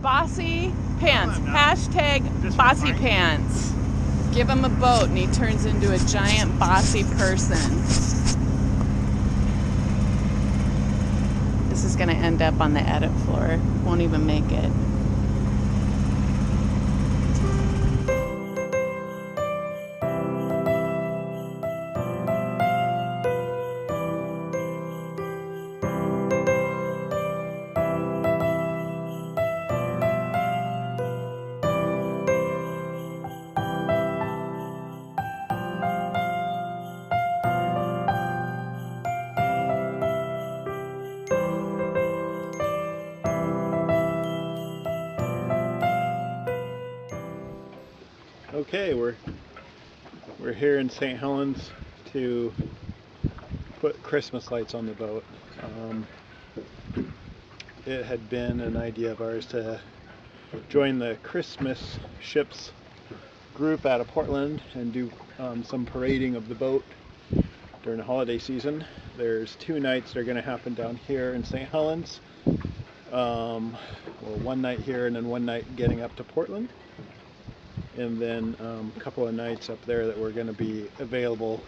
Bossy pants. Hashtag bossy pants. Give him a boat and he turns into a giant bossy person. This is going to end up on the edit floor. Won't even make it. Okay, we're here in St. Helens to put Christmas lights on the boat. It had been an idea of ours to join the Christmas ships group out of Portland and do some parading of the boat during the holiday season. There's 2 nights that are going to happen down here in St. Helens. Well, 1 night here and then 1 night getting up to Portland. And then a couple of nights up there that we're going to be available.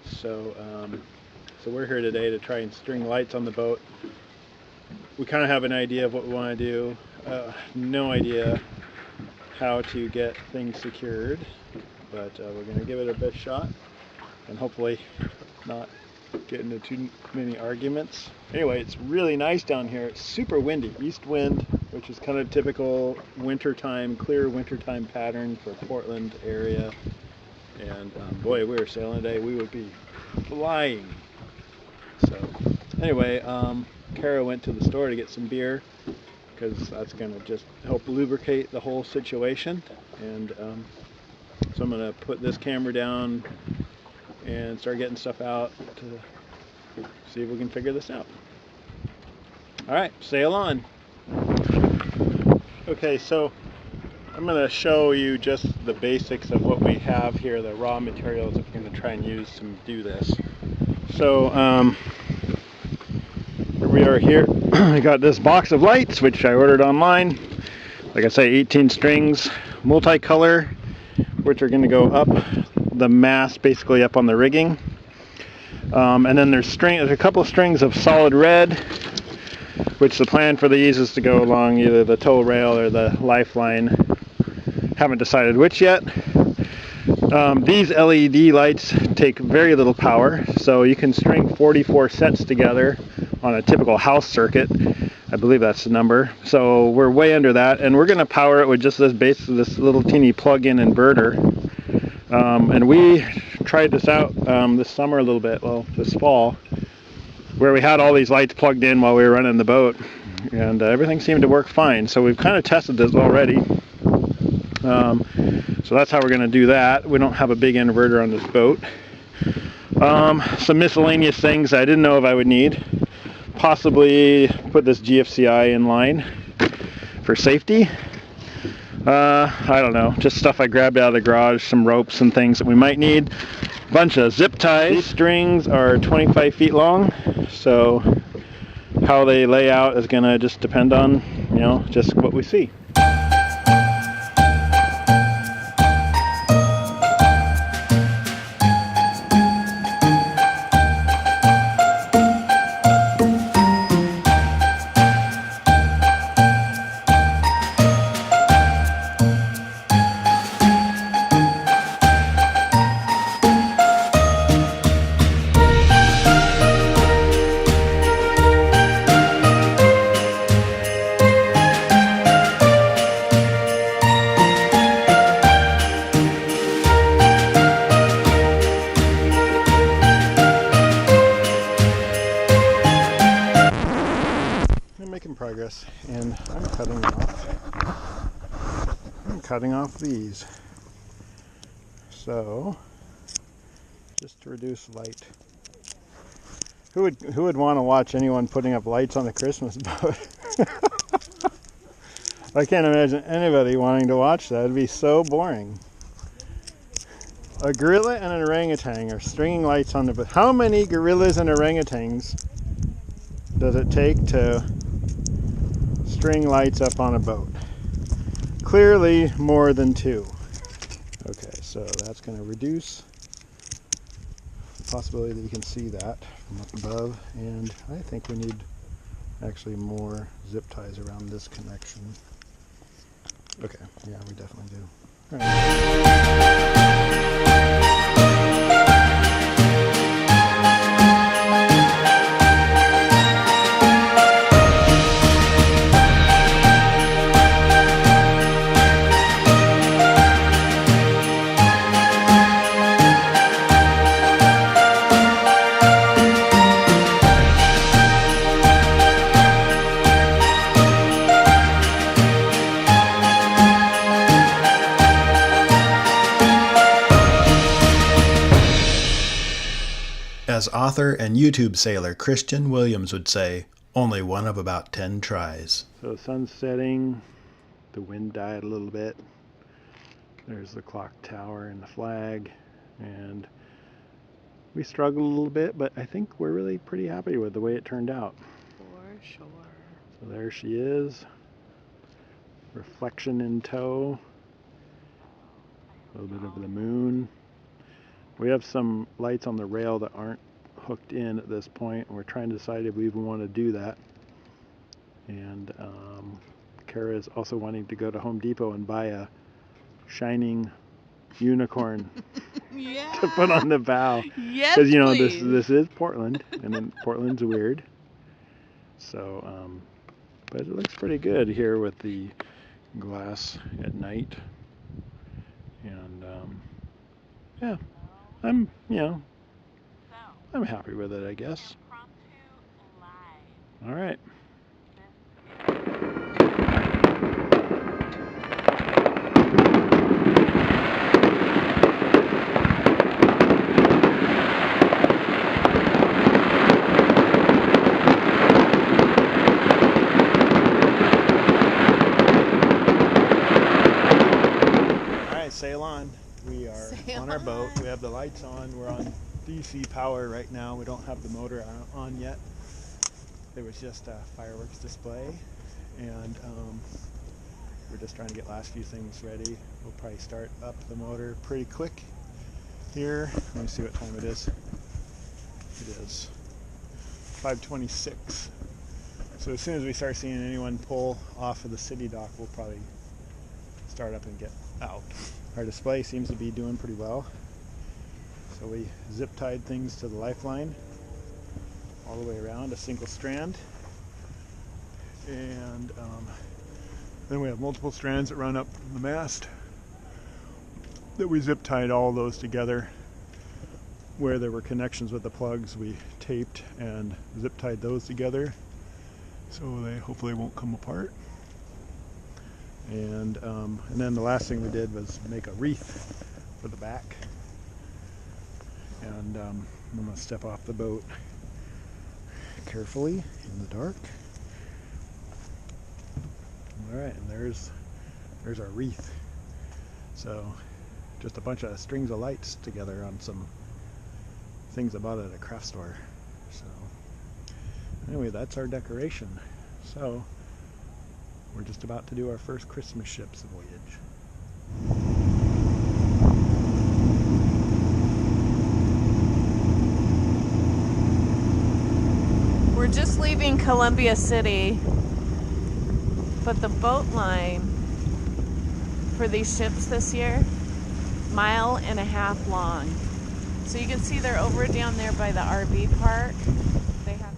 So we're here today to try and string lights on the boat. We kind of have an idea of what we want to do. No idea how to get things secured, but we're going to give it a best shot and hopefully not get into too many arguments. Anyway, it's really nice down here. It's super windy, east wind, which is kind of typical wintertime, clear wintertime pattern for Portland area. And boy, we were sailing today, we would be flying. So anyway, Kara went to the store to get some beer because that's going to just help lubricate the whole situation. And so I'm going to put this camera down and start getting stuff out to see if we can figure this out. All right, sail on. Okay, so I'm going to show you just the basics of what we have here, the raw materials that we're going to try and use to do this. So we are here. I got this box of lights, which I ordered online. Like I say, 18 strings, multicolor, which are going to go up the mast, basically up on the rigging. And then there's a couple of strings of solid red, which the plan for these is to go along either the tow rail or the lifeline. Haven't decided which yet. These LED lights take very little power, so you can string 44 sets together on a typical house circuit. I believe that's the number. So we're way under that, and we're going to power it with just this little teeny plug-in inverter. And we tried this out this summer a little bit, well, this fall, where we had all these lights plugged in while we were running the boat, and everything seemed to work fine. So we've kind of tested this already. So that's how we're going to do that. We don't have a big inverter on this boat. Some miscellaneous things I didn't know if I would need. Possibly put this GFCI in line for safety. I don't know, just stuff I grabbed out of the garage, some ropes and things that we might need. Bunch of zip ties. These strings are 25 feet long, so how they lay out is going to just depend on, you know, just what we see. Progress, and I'm cutting off these, so just to reduce light. Who would want to watch anyone putting up lights on the Christmas boat? I can't imagine anybody wanting to watch that. It'd be so boring. A gorilla and an orangutan are stringing lights on the boat. How many gorillas and orangutans does it take to string lights up on a boat. Clearly more than 2. Okay, so that's going to reduce the possibility that you can see that from up above. And I think we need actually more zip ties around this connection. Okay, yeah, we definitely do. All right. As author and YouTube sailor Christian Williams would say, only one of about 10 tries. So the sun's setting, the wind died a little bit. There's the clock tower and the flag, and we struggled a little bit, but I think we're really pretty happy with the way it turned out. For sure. So there she is, reflection in tow, a little bit of the moon. We have some lights on the rail that aren't hooked in at this point, and we're trying to decide if we even want to do that. And Kara is also wanting to go to Home Depot and buy a shining unicorn Yeah. to put on the bow. Yes, Because you know please. this is Portland, and then Portland's weird. So, but it looks pretty good here with the glass at night. And yeah, I'm happy with it, I guess. All right. Sail on. We are on our boat. We have the lights on. We're on DC power right now. We don't have the motor on yet. There was just a fireworks display, and we're just trying to get last few things ready. We'll probably start up the motor pretty quick here. Let me see what time it is. It is 5:26. So as soon as we start seeing anyone pull off of the city dock, we'll probably start up and get out. Our display seems to be doing pretty well. So we zip tied things to the lifeline all the way around, a single strand. And then we have multiple strands that run up the mast that we zip tied all those together. Where there were connections with the plugs, we taped and zip tied those together so they hopefully won't come apart. And then the last thing we did was make a wreath for the back. And I'm going to step off the boat carefully in the dark. All right, and there's our wreath. So just a bunch of strings of lights together on some things I bought at a craft store. So anyway, that's our decoration. So we're just about to do our first Christmas ships voyage. We're just leaving Columbia City, but the boat line for these ships this year, 1.5 miles long. So you can see they're over down there by the RV park. They have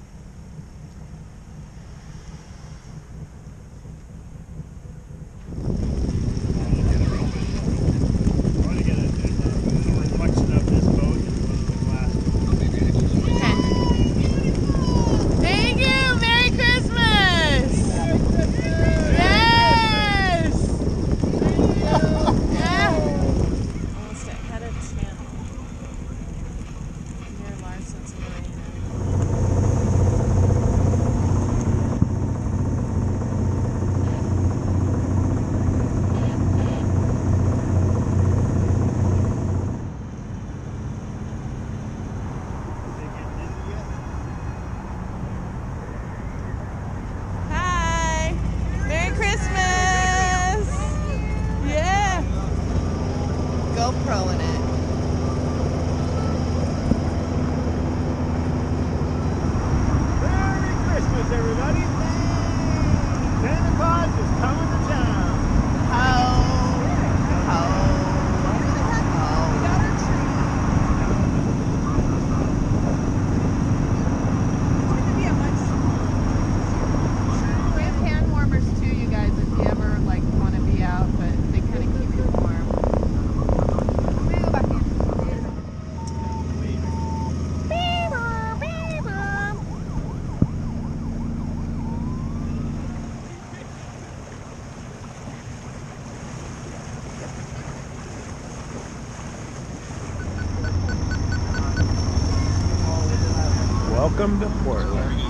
Welcome to Portland.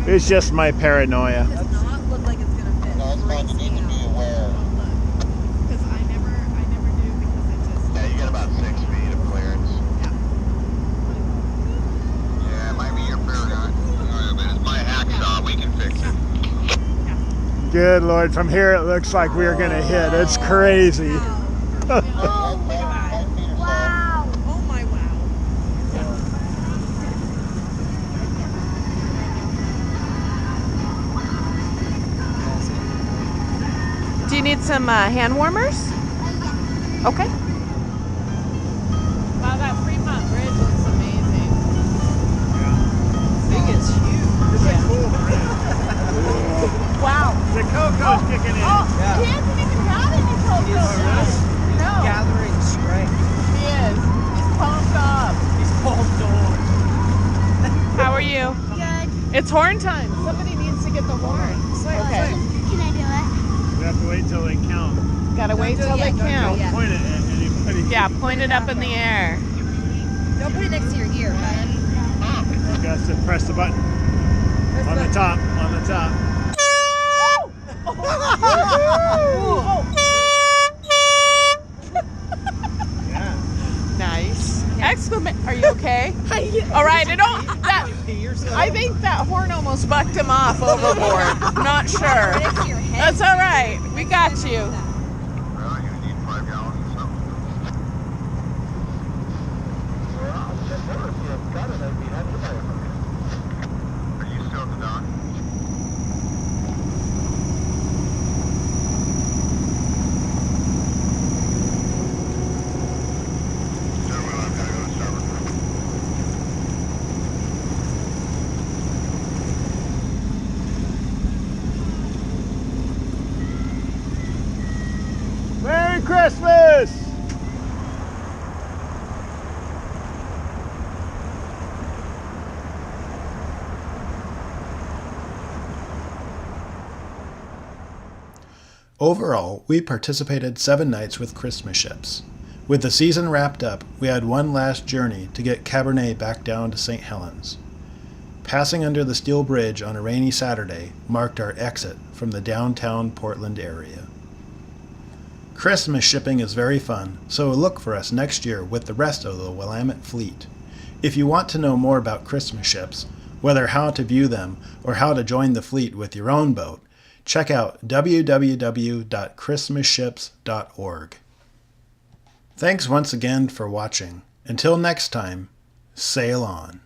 It's just my paranoia. It does not look like it's gonna fit. No, it's fine. You need to be aware. Because I never do because it just. Yeah, you got about 6 feet of clearance. Yeah, it might be your paragon. But it's my hacksaw. We can fix it. Good Lord, from here it looks like we're gonna hit. It's crazy. Oh my god. Wow. Oh my wow. Do you need some hand warmers? Okay. Wow, that Fremont Bridge looks amazing. Thing is huge. It's a cool bridge. Wow. The cocoa's kicking in. Oh, he hasn't even got any cocoa. No. Gathering strength. He is. He's pumped up. He's pumped on. How are you? Good. It's horn time. Somebody needs to get the horn. Okay. Can I do it? We have to wait till they count. Gotta wait till they count. Yeah. Point it at anybody. Yeah, point it up in the air. Don't put it next to your ear, bud. You guys to press the button. On the top. On the top. Yeah. Nice. Exclamation. Are you okay? All right. I think that horn almost bucked him off overboard. Not sure. That's all right. We got you. Well, you need 5 gallons or something. Well, if you got it, I'd be happy to buy it. Are you still at the dock? Sure, well, I've got to go to Starboard. Merry Christmas! Overall, we participated 7 nights with Christmas ships. With the season wrapped up, we had one last journey to get Cabernet back down to St. Helens. Passing under the steel bridge on a rainy Saturday marked our exit from the downtown Portland area. Christmas shipping is very fun, so look for us next year with the rest of the Willamette fleet. If you want to know more about Christmas ships, whether how to view them or how to join the fleet with your own boat, check out www.christmasships.org. Thanks once again for watching. Until next time, sail on.